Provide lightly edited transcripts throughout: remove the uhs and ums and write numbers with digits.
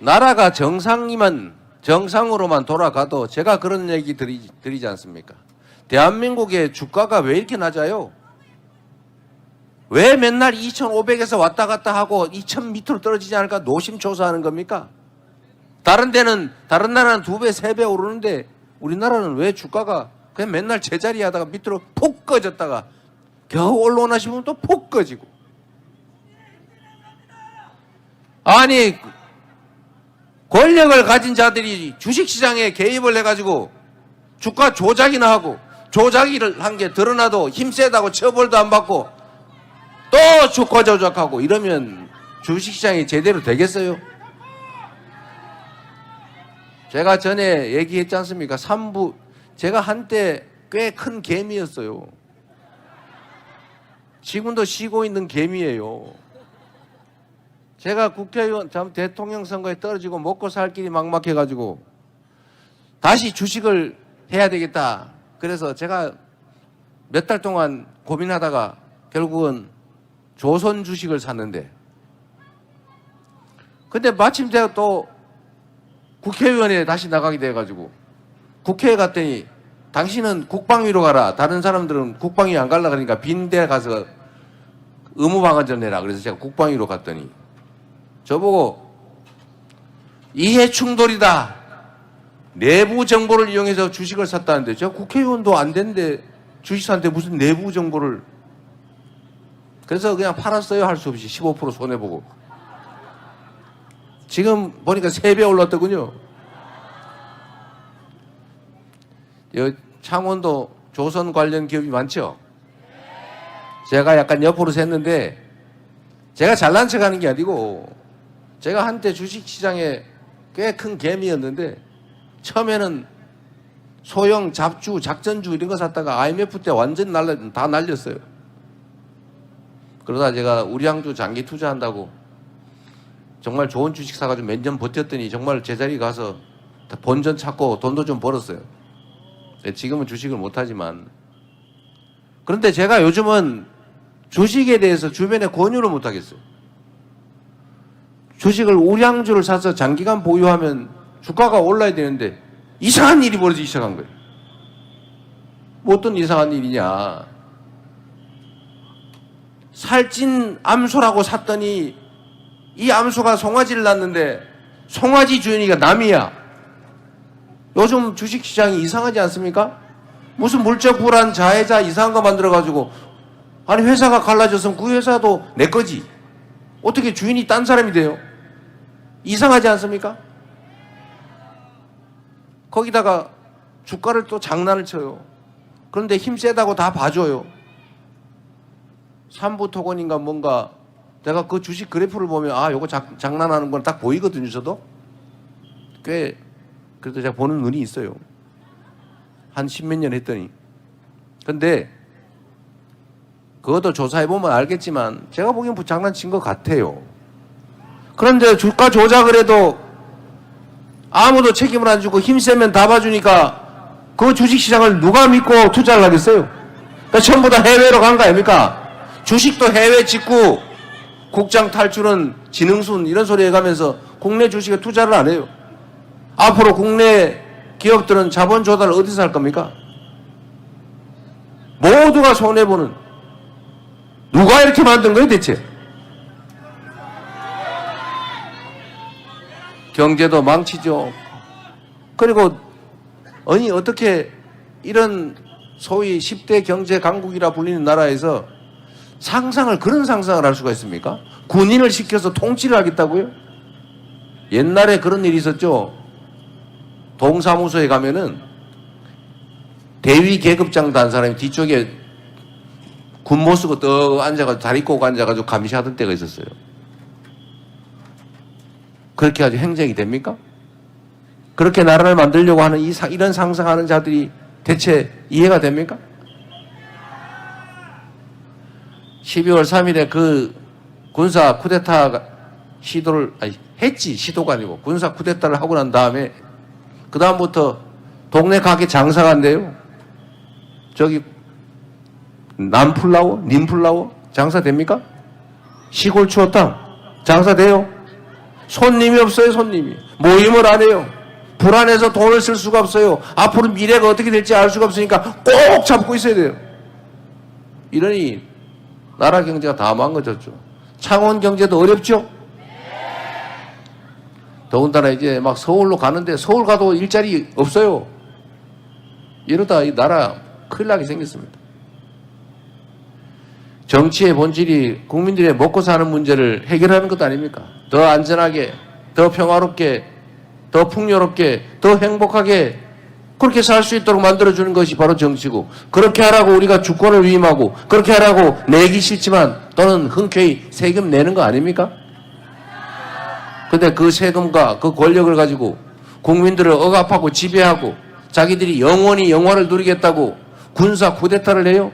나라가 정상으로만 돌아가도 제가 그런 얘기 드리지 않습니까? 대한민국의 주가가 왜 이렇게 낮아요? 왜 맨날 2,500에서 왔다 갔다 하고 2,000 밑으로 떨어지지 않을까 노심초사하는 겁니까? 다른 나라는 2배, 3배 오르는데 우리나라는 왜 주가가 그냥 맨날 제자리 하다가 밑으로 폭 꺼졌다가 겨우 올라오나 싶으면 또 폭 꺼지고. 아니, 권력을 가진 자들이 주식시장에 개입을 해가지고 주가 조작이나 하고 조작을 한 게 드러나도 힘세다고 처벌도 안 받고 또 주가 조작하고 이러면 주식시장이 제대로 되겠어요? 제가 전에 얘기했지 않습니까? 제가 한때 꽤 큰 개미였어요. 지금도 쉬고 있는 개미예요. 제가 국회의원, 대통령 선거에 떨어지고 먹고 살 길이 막막해가지고 다시 주식을 해야 되겠다. 그래서 제가 몇 달 동안 고민하다가 결국은 조선 주식을 샀는데, 근데 마침 제가 또 국회의원에 다시 나가게 돼가지고 국회에 갔더니 당신은 국방위로 가라. 다른 사람들은 국방위 안 가려고 하니까 빈대 가서 의무방어전 내라. 그래서 제가 국방위로 갔더니 저보고 이해 충돌이다. 내부 정보를 이용해서 주식을 샀다는데 저 국회의원도 안 되는데 주식 샀는데 무슨 내부 정보를. 그래서 그냥 팔았어요. 할 수 없이 15% 손해보고. 지금 보니까 3배 올랐더군요. 창원도 조선 관련 기업이 많죠. 제가 약간 옆으로 샜는데 제가 잘난 척하는 게 아니고 제가 한때 주식시장에 꽤 큰 개미였는데 처음에는 소형 잡주, 작전주 이런 거 샀다가 IMF 때 완전 다 날렸어요. 그러다 제가 우량주 장기 투자한다고 정말 좋은 주식 사가지고 몇 년 버텼더니 정말 제자리 가서 본전 찾고 돈도 좀 벌었어요. 지금은 주식을 못하지만. 그런데 제가 요즘은 주식에 대해서 주변에 권유를 못하겠어요. 주식을 우량주를 사서 장기간 보유하면 주가가 올라야 되는데 이상한 일이 벌어지기 시작한 거예요. 뭐 어떤 이상한 일이냐. 살찐 암소라고 샀더니 이 암소가 송아지를 낳는데 송아지 주인이가 남이야. 요즘 주식시장이 이상하지 않습니까? 무슨 물적 불안, 자해자 이상한 거 만들어가지고 아니 회사가 갈라졌으면 그 회사도 내 거지. 어떻게 주인이 딴 사람이 돼요? 이상하지 않습니까? 거기다가 주가를 또 장난을 쳐요. 그런데 힘 세다고 다 봐줘요. 삼부토건인가 뭔가 내가 그 주식 그래프를 보면 아 요거 장난하는 건 딱 보이거든요. 저도 꽤 그래도 제가 보는 눈이 있어요. 한 10몇 년 했더니. 근데 그것도 조사해보면 알겠지만 제가 보기엔 장난친 것 같아요. 그런데 주가 조작을 해도 아무도 책임을 안 주고 힘세면 다 봐주니까 그 주식시장을 누가 믿고 투자를 하겠어요? 그러니까 전부 다 해외로 간 거 아닙니까? 주식도 해외 직구, 국장 탈출은 지능순 이런 소리 해가면서 국내 주식에 투자를 안 해요. 앞으로 국내 기업들은 자본 조달을 어디서 할 겁니까? 모두가 손해보는. 누가 이렇게 만든 거예요 대체? 경제도 망치죠. 그리고 아니 어떻게 이런 소위 10대 경제 강국이라 불리는 나라에서 그런 상상을 할 수가 있습니까? 군인을 시켜서 통치를 하겠다고요? 옛날에 그런 일이 있었죠. 동사무소에 가면은 대위 계급장도 한 사람이 뒤쪽에 군모 쓰고 떡 앉아가지고 다리 꼬고 앉아가지고 감시하던 때가 있었어요. 그렇게 아주 행정이 됩니까? 그렇게 나라를 만들려고 하는 이런 상상하는 자들이 대체 이해가 됩니까? 12월 3일에 그 군사 쿠데타 시도가 아니고 군사 쿠데타를 하고 난 다음에 그 다음부터 동네 가게 장사가 안 돼요. 저기 님플라워 장사 됩니까? 시골 추어탕 장사 돼요? 손님이 없어요, 손님이. 모임을 안 해요. 불안해서 돈을 쓸 수가 없어요. 앞으로 미래가 어떻게 될지 알 수가 없으니까 꼭 잡고 있어야 돼요. 이러니 나라 경제가 다 망가졌죠. 창원 경제도 어렵죠. 더군다나 이제 막 서울로 가는데 서울 가도 일자리 없어요. 이러다 이 나라 큰일 나게 생겼습니다. 정치의 본질이 국민들의 먹고 사는 문제를 해결하는 것 아닙니까? 더 안전하게, 더 평화롭게, 더 풍요롭게, 더 행복하게 그렇게 살 수 있도록 만들어주는 것이 바로 정치고, 그렇게 하라고 우리가 주권을 위임하고 그렇게 하라고 내기 싫지만 또는 흔쾌히 세금 내는 거 아닙니까? 근데 그 세금과 그 권력을 가지고 국민들을 억압하고 지배하고 자기들이 영원히 영화를 누리겠다고 군사 쿠데타를 해요.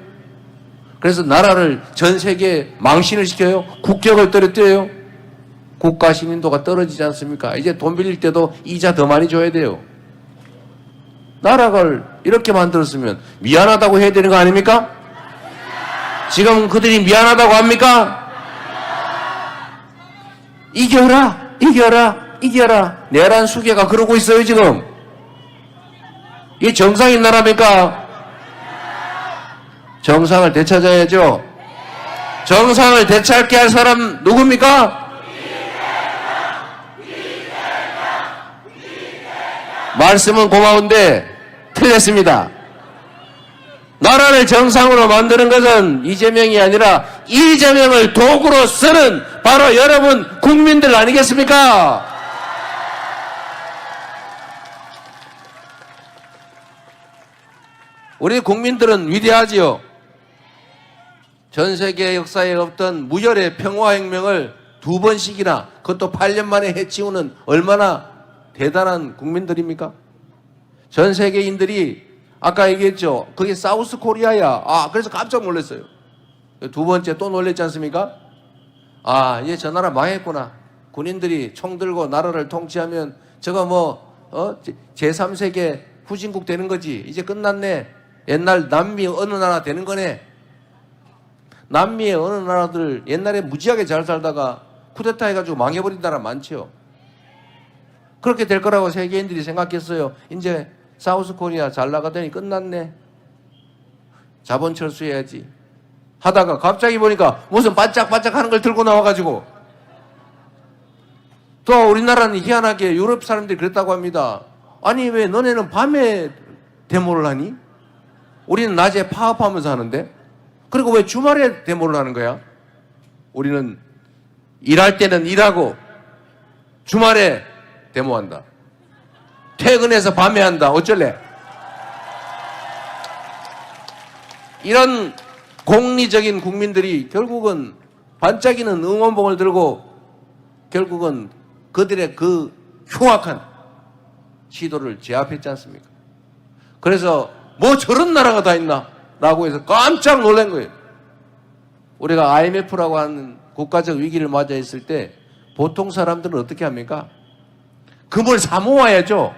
그래서 나라를 전 세계에 망신을 시켜요. 국격을 떨어뜨려요. 국가 신인도가 떨어지지 않습니까? 이제 돈 빌릴 때도 이자 더 많이 줘야 돼요. 나라를 이렇게 만들었으면 미안하다고 해야 되는 거 아닙니까? 지금 그들이 미안하다고 합니까? 이겨라, 이겨라, 이겨라. 내란 수계가 그러고 있어요, 지금. 이게 정상인 나라입니까? 정상을 되찾아야죠. 정상을 되찾게 할 사람 누굽니까? 말씀은 고마운데 틀렸습니다. 나라를 정상으로 만드는 것은 이재명이 아니라 이재명을 도구로 쓰는 바로 여러분 국민들 아니겠습니까? 우리 국민들은 위대하지요. 전 세계 역사에 없던 무혈의 평화혁명을 2번씩이나, 그것도 8년 만에 해치우는 얼마나 대단한 국민들입니까? 전 세계인들이 아까 얘기했죠. 그게 사우스 코리아야. 그래서 깜짝 놀랐어요. 2번째 또 놀랬지 않습니까? 이제 저 나라 망했구나. 군인들이 총 들고 나라를 통치하면 저거 제3세계 후진국 되는 거지. 이제 끝났네. 옛날 남미 어느 나라 되는 거네. 남미의 어느 나라들 옛날에 무지하게 잘 살다가 쿠데타 해가지고 망해버린 나라 많죠. 그렇게 될 거라고 세계인들이 생각했어요. 이제 사우스 코리아 잘 나가더니 끝났네. 자본 철수해야지 하다가 갑자기 보니까 무슨 반짝반짝 하는 걸 들고 나와가지고, 또 우리나라는 희한하게 유럽 사람들이 그랬다고 합니다. 아니 왜 너네는 밤에 데모를 하니? 우리는 낮에 파업하면서 하는데, 그리고 왜 주말에 데모를 하는 거야? 우리는 일할 때는 일하고 주말에 데모한다. 퇴근해서 밤에 한다. 어쩔래? 이런 공리적인 국민들이 결국은 반짝이는 응원봉을 들고 결국은 그들의 그 흉악한 시도를 제압했지 않습니까? 그래서 뭐 저런 나라가 다 있나? 라고 해서 깜짝 놀란 거예요. 우리가 IMF라고 하는 국가적 위기를 맞아 있을 때 보통 사람들은 어떻게 합니까? 금을 사 모아야죠.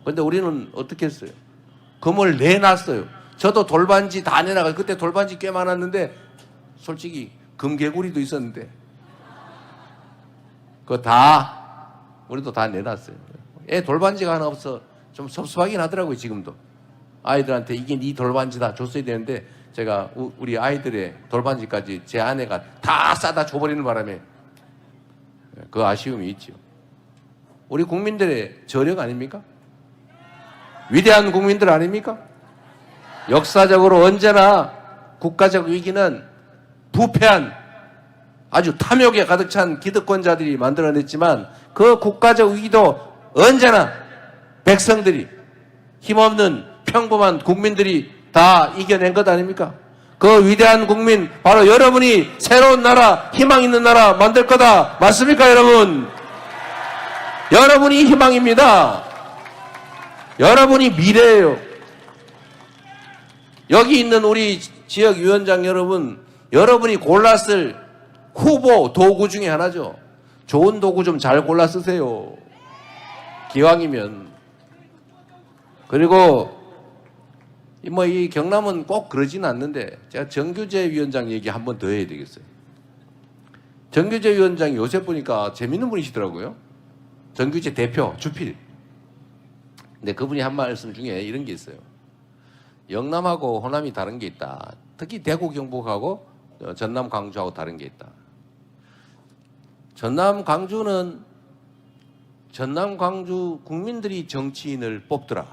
근데 우리는 어떻게 했어요? 금을 내놨어요. 저도 돌반지 다 내놔가지고, 그때 돌반지 꽤 많았는데 솔직히 금개구리도 있었는데 그거 다 우리도 다 내놨어요. 애 돌반지가 하나 없어 좀 섭섭하긴 하더라고요. 지금도 아이들한테 이게 네 돌반지다 줬어야 되는데 제가 우리 아이들의 돌반지까지 제 아내가 다 싸다 줘버리는 바람에 그 아쉬움이 있죠. 우리 국민들의 저력 아닙니까? 위대한 국민들 아닙니까? 역사적으로 언제나 국가적 위기는 부패한 아주 탐욕에 가득 찬 기득권자들이 만들어냈지만, 그 국가적 위기도 언제나 백성들이, 힘없는 평범한 국민들이 다 이겨낸 것 아닙니까? 그 위대한 국민, 바로 여러분이 새로운 나라, 희망 있는 나라 만들 거다. 맞습니까, 여러분? 여러분이 희망입니다. 여러분이 미래예요. 여기 있는 우리 지역위원장 여러분, 여러분이 골랐을 후보 도구 중에 하나죠. 좋은 도구 좀 잘 골라 쓰세요. 기왕이면. 그리고 이 경남은 꼭 그러진 않는데 제가 정규재 위원장 얘기 한 번 더 해야 되겠어요. 정규재 위원장이 요새 보니까 재밌는 분이시더라고요. 정규재 대표 주필. 근데 그분이 한 말씀 중에 이런 게 있어요. 영남하고 호남이 다른 게 있다. 특히 대구 경북하고 전남 광주하고 다른 게 있다. 전남 광주는 전남 광주 국민들이 정치인을 뽑더라.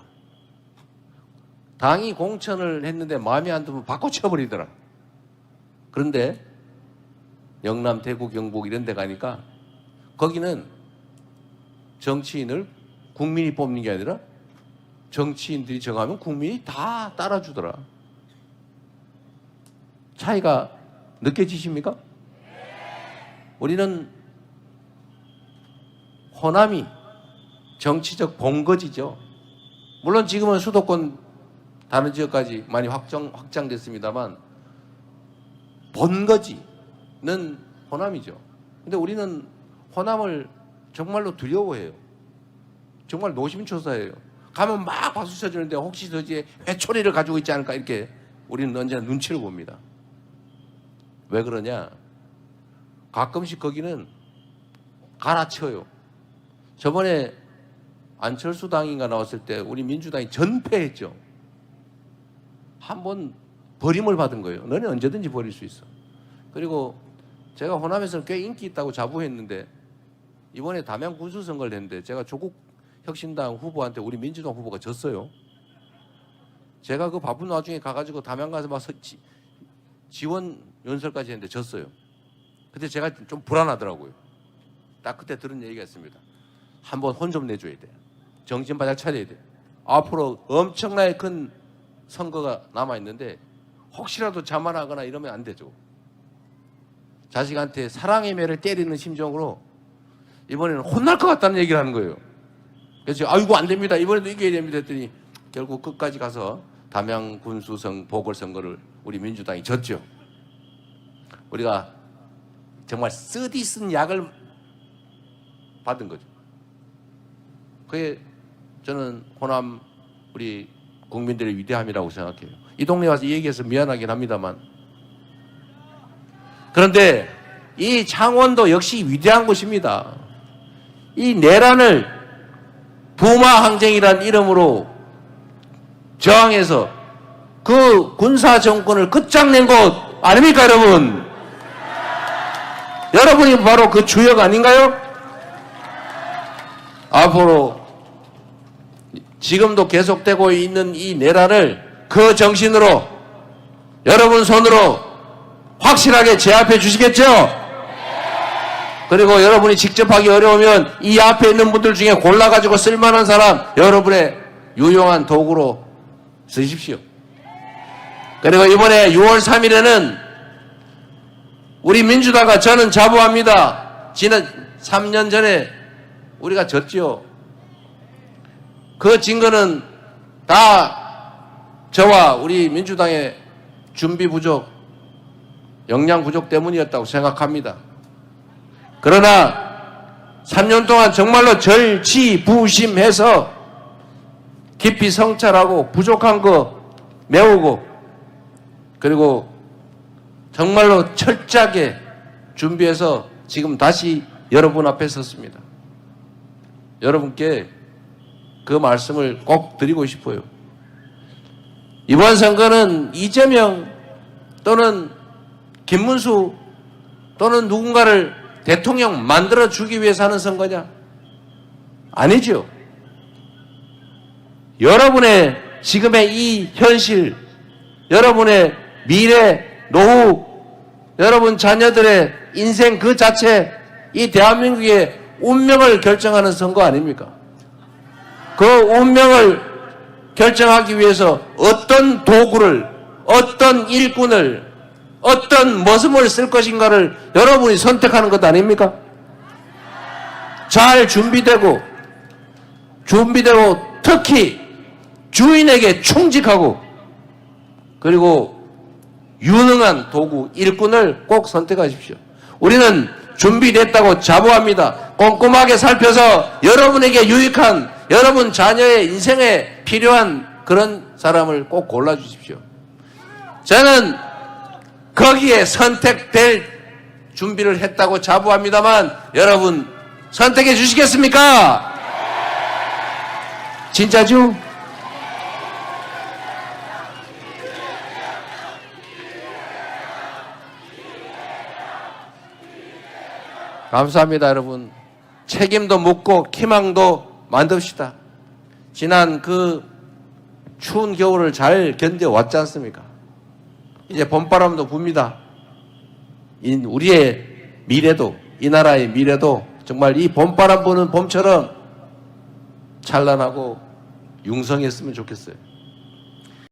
당이 공천을 했는데 마음에 안 들면 바꿔쳐버리더라. 그런데 영남, 대구, 경북 이런 데 가니까 거기는 정치인을 국민이 뽑는 게 아니라 정치인들이 정하면 국민이 다 따라주더라. 차이가 느껴지십니까? 우리는 호남이 정치적 본거지죠. 물론 지금은 수도권 다른 지역까지 많이 확장됐습니다만 본거지는 호남이죠. 근데 우리는 호남을 정말로 두려워해요. 정말 노심초사해요. 가면 막 박수 쳐주는데 혹시 저지에 회초리를 가지고 있지 않을까 이렇게 우리는 언제나 눈치를 봅니다. 왜 그러냐? 가끔씩 거기는 갈아쳐요. 저번에 안철수 당인가 나왔을 때 우리 민주당이 전패했죠. 한번 버림을 받은 거예요. 너는 언제든지 버릴 수 있어. 그리고 제가 호남에서 꽤 인기 있다고 자부했는데 이번에 담양 군수 선거를 했는데 제가 조국 혁신당 후보한테 우리 민주당 후보가 졌어요. 제가 그 바쁜 와중에 가가지고 담양 가서 막 지원 연설까지 했는데 졌어요. 그때 제가 좀 불안하더라고요. 딱 그때 들은 얘기가 있습니다. 한번 혼 좀 내줘야 돼. 정신 바짝 차려야 돼. 앞으로 엄청나게 큰 선거가 남아있는데 혹시라도 자만하거나 이러면 안 되죠. 자식한테 사랑의 매를 때리는 심정으로 이번에는 혼날 것 같다는 얘기를 하는 거예요. 그래서 아이고 안 됩니다. 이번에도 이겨야 됩니다 했더니 결국 끝까지 가서 담양 군수성 보궐선거를 우리 민주당이 졌죠. 우리가 정말 쓰디 쓴 약을 받은 거죠. 그게 저는 호남 우리 국민들의 위대함이라고 생각해요. 이 동네 와서 이 얘기해서 미안하긴 합니다만 그런데 이 창원도 역시 위대한 곳입니다. 이 내란을 부마항쟁이라는 이름으로 저항해서 그 군사정권을 끝장낸 곳 아닙니까 여러분? 여러분이 바로 그 주역 아닌가요? 앞으로 지금도 계속되고 있는 이 내란을 그 정신으로 여러분 손으로 확실하게 제압해 주시겠죠? 그리고 여러분이 직접 하기 어려우면 이 앞에 있는 분들 중에 골라가지고 쓸만한 사람 여러분의 유용한 도구로 쓰십시오. 그리고 이번에 6월 3일에는 우리 민주당과 저는 자부합니다. 지난 3년 전에 우리가 졌지요. 그 증거는 다 저와 우리 민주당의 준비 부족, 역량 부족 때문이었다고 생각합니다. 그러나 3년 동안 정말로 절치부심해서 깊이 성찰하고 부족한 거 메우고 그리고 정말로 철저하게 준비해서 지금 다시 여러분 앞에 섰습니다. 여러분께 그 말씀을 꼭 드리고 싶어요. 이번 선거는 이재명 또는 김문수 또는 누군가를 대통령 만들어주기 위해서 하는 선거냐? 아니죠. 여러분의 지금의 이 현실, 여러분의 미래, 노후, 여러분 자녀들의 인생 그 자체, 이 대한민국의 운명을 결정하는 선거 아닙니까? 그 운명을 결정하기 위해서 어떤 도구를, 어떤 일꾼을, 어떤 모습을 쓸 것인가를 여러분이 선택하는 것 아닙니까? 잘 준비되고 특히 주인에게 충직하고 그리고 유능한 도구, 일꾼을 꼭 선택하십시오. 우리는 준비됐다고 자부합니다. 꼼꼼하게 살펴서 여러분에게 유익한 여러분 자녀의 인생에 필요한 그런 사람을 꼭 골라주십시오. 저는 거기에 선택될 준비를 했다고 자부합니다만 여러분 선택해 주시겠습니까? 진짜죠? 감사합니다, 여러분. 책임도 묻고 희망도 만듭시다. 지난 그 추운 겨울을 잘 견뎌왔지 않습니까? 이제 봄바람도 붑니다. 우리의 미래도, 이 나라의 미래도 정말 이 봄바람 부는 봄처럼 찬란하고 융성했으면 좋겠어요.